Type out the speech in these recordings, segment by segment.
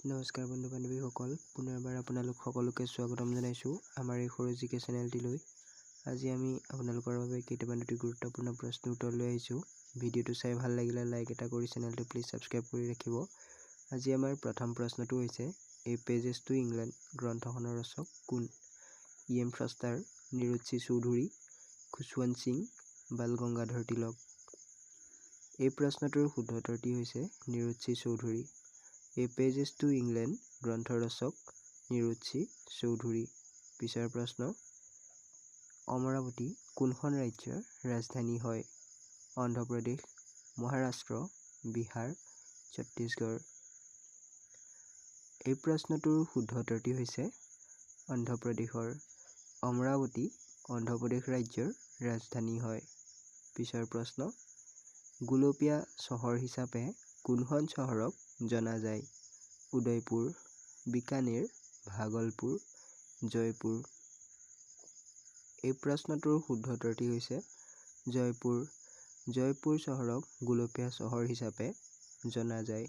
নমস্কাৰ বন্ধু বান্ধৱীসকল, পুনৰবাৰ আপোনালোক সকলোকে স্বাগতম জনাইছোঁ আমাৰ এই সৰু জিকে চেনেলটিলৈ। আজি আমি আপোনালোকৰ বাবে কেইটামান অতি গুৰুত্বপূৰ্ণ প্ৰশ্ন উত্তৰ লৈ আহিছোঁ। ভিডিঅ'টো চাই ভাল লাগিলে লাইক এটা কৰি চেনেলটো প্লিজ ছাবস্ক্ৰাইব কৰি ৰাখিব। আজি আমাৰ প্ৰথম প্ৰশ্নটো হৈছে, এ পেজেছ টু ইংলেণ্ড গ্ৰন্থখনৰ ৰচক কোন? E.M. ফ্ৰষ্টাৰ, নিৰুতচি চৌধুৰী, খুশৱন্ত সিং, বাল গংগাধৰ তিলক। এই প্ৰশ্নটোৰ শুদ্ধ উত্তৰটি হৈছে নিৰুতচি চৌধুৰী। এ পেজেছ টু ইংলেণ্ড গ্ৰন্থৰ ৰচক নিৰুতচি চৌধুৰী। পিছৰ প্ৰশ্ন, অমৰাৱতী কোনখন ৰাজ্যৰ ৰাজধানী হয়? অন্ধ্ৰপ্ৰদেশ, মহাৰাষ্ট্ৰ, বিহাৰ, ছত্তীশগড়। এই প্ৰশ্নটোৰ শুদ্ধ উত্তৰটি হৈছে অন্ধ্ৰপ্ৰদেশৰ। অমৰাৱতী অন্ধ্ৰপ্ৰদেশ ৰাজ্যৰ ৰাজধানী হয়। পিছৰ প্ৰশ্ন, গোলপীয়া চহৰ হিচাপে কোনখন চহৰক জনা যায়? উদয়পুৰ, বিকানেৰ, ভাগলপুৰ, জয়পুৰ। এই প্ৰশ্নটোৰ শুদ্ধ উত্তৰটি হৈছে জয়পুৰ। জয়পুৰ চহৰক গোলপীয়া চহৰ হিচাপে জনা যায়।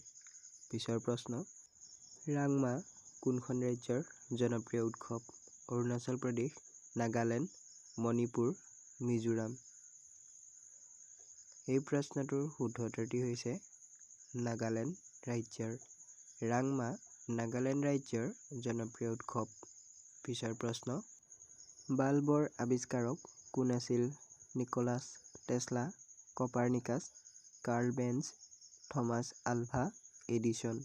পিছৰ প্ৰশ্ন, ৰাংমা কোনখন ৰাজ্যৰ জনপ্ৰিয় উৎসৱ? অৰুণাচল প্ৰদেশ, নাগালেণ্ড, মণিপুৰ, মিজোৰাম। এই প্ৰশ্নটোৰ শুদ্ধ উত্তৰটি হৈছে নাগালেণ্ড ৰাজ্যৰ। ৰাংমা নাগালেণ্ড ৰাজ্যৰ জনপ্ৰিয় উৎসৱ। পিছৰ প্ৰশ্ন, বাল্বৰ আৱিষ্কাৰক কোন আছিল? Nikola Tesla, Copernicus, Karl Benz, Thomas Alva Edison.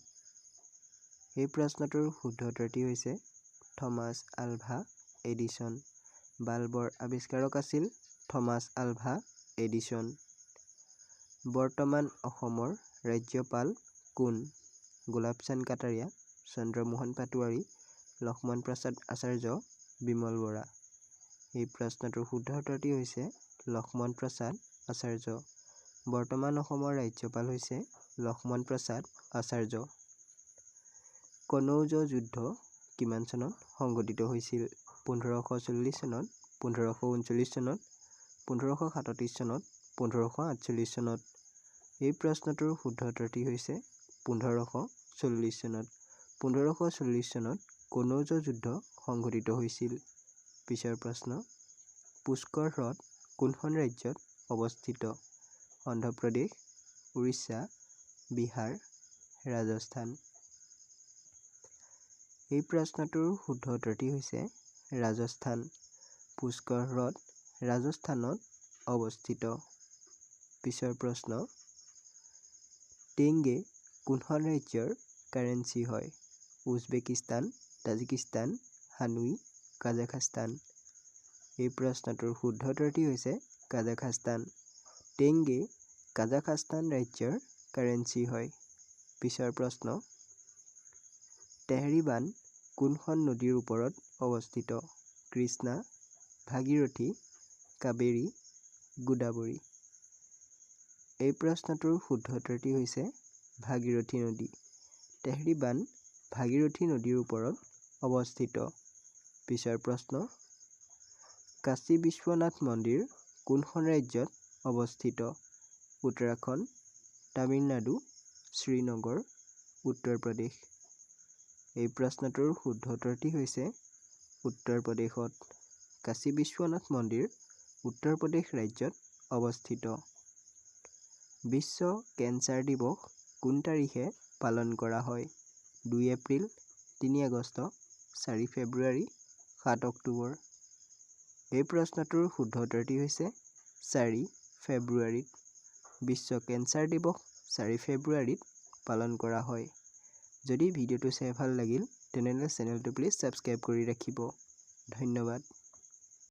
এই প্ৰশ্নটোৰ শুদ্ধ উত্তৰটি হৈছে থমাছ আলভা এডিছন। বাল্বৰ আৱিষ্কাৰক আছিল থমাছ আলভা এডিছন। বৰ্তমান অসমৰ ৰাজ্যপাল কোন? গোলাপচান্দ কাটাৰিয়া, চন্দ্ৰমোহন পাটোৱাৰী, লক্ষ্মণ প্ৰসাদ আচাৰ্য, বিমল বৰা। এই প্ৰশ্নটোৰ শুদ্ধ উত্তৰটি হৈছে লক্ষ্মণ প্ৰসাদ আচাৰ্য। বৰ্তমান অসমৰ ৰাজ্যপাল হৈছে লক্ষ্মণ প্ৰসাদ আচাৰ্য। কনৌজ যুদ্ধ কিমান চনত সংঘটিত হৈছিল? 1540 চনত, 1539 চনত, 1537 চনত, 1548 চনত। এই প্ৰশ্নটোৰ শুদ্ধ উত্তৰটি হৈছে 1540 চনত। 1540 চনত কনৌজ যুদ্ধ সংঘটিত হৈছিল। পিছৰ প্ৰশ্ন, পুষ্কৰ হ্ৰদ কোনখন ৰাজ্যত অৱস্থিত? অন্ধ্ৰপ্ৰদেশ, উৰিষ্যা, বিহাৰ, ৰাজস্থান। এই প্ৰশ্নটোৰ শুদ্ধ উত্তৰটি হৈছে ৰাজস্থান। পুষ্কৰ হ্ৰদ ৰাজস্থানত অৱস্থিত। পিছৰ প্ৰশ্ন, টেংগে কোনখন ৰাজ্যৰ কাৰেন্সি হয়? Uzbekistan, Tajikistan, Hanoi, Kazakhstan. এই প্ৰশ্নটোৰ শুদ্ধ উত্তৰটি হৈছে কাজাখাস্তান। টেংগে কাজাখাস্তান ৰাজ্যৰ কাৰেন্সি হয়। পিছৰ প্ৰশ্ন, তেহৰী বান্ধ কোনখন নদীৰ ওপৰত অৱস্থিত? কৃষ্ণা, ভাগীৰথী, কাবেৰী, গোদাবৰী। এই প্ৰশ্নটোৰ শুদ্ধ উত্তৰটি হৈছে ভাগীৰথী নদী। তেহৰী বান্ধ ভাগীৰথী নদীৰ ওপৰত অৱস্থিত। পিছৰ প্ৰশ্ন, কাশী বিশ্বনাথ মন্দিৰ কোনখন ৰাজ্যত অৱস্থিত? উত্তৰাখণ্ড, তামিলনাডু, শ্ৰীনগৰ, উত্তৰ প্ৰদেশ। এই প্ৰশ্নটোৰ শুদ্ধ উত্তৰটি হৈছে উত্তৰ প্ৰদেশত। কাশী বিশ্বনাথ মন্দিৰ উত্তৰ প্ৰদেশ ৰাজ্যত অৱস্থিত। বিশ্ব কেন্সাৰ দিৱস কোন তাৰিখে পালন কৰা হয়? 2 এপ্ৰিল, 3 আগষ্ট, 4 ফেব্ৰুৱাৰী, 7 অক্টোবৰ। এই প্ৰশ্নটোৰ শুদ্ধ উত্তৰটি হৈছে 4 ফেব্ৰুৱাৰীত। বিশ্ব কেন্সাৰ দিৱস 4 ফেব্ৰুৱাৰীত পালন কৰা হয়। যদি ভিডিঅ'টো চাই ভাল লাগিল তেনেহ'লে চেনেলটো প্লিজ ছাবস্ক্ৰাইব কৰি ৰাখিব। ধন্যবাদ।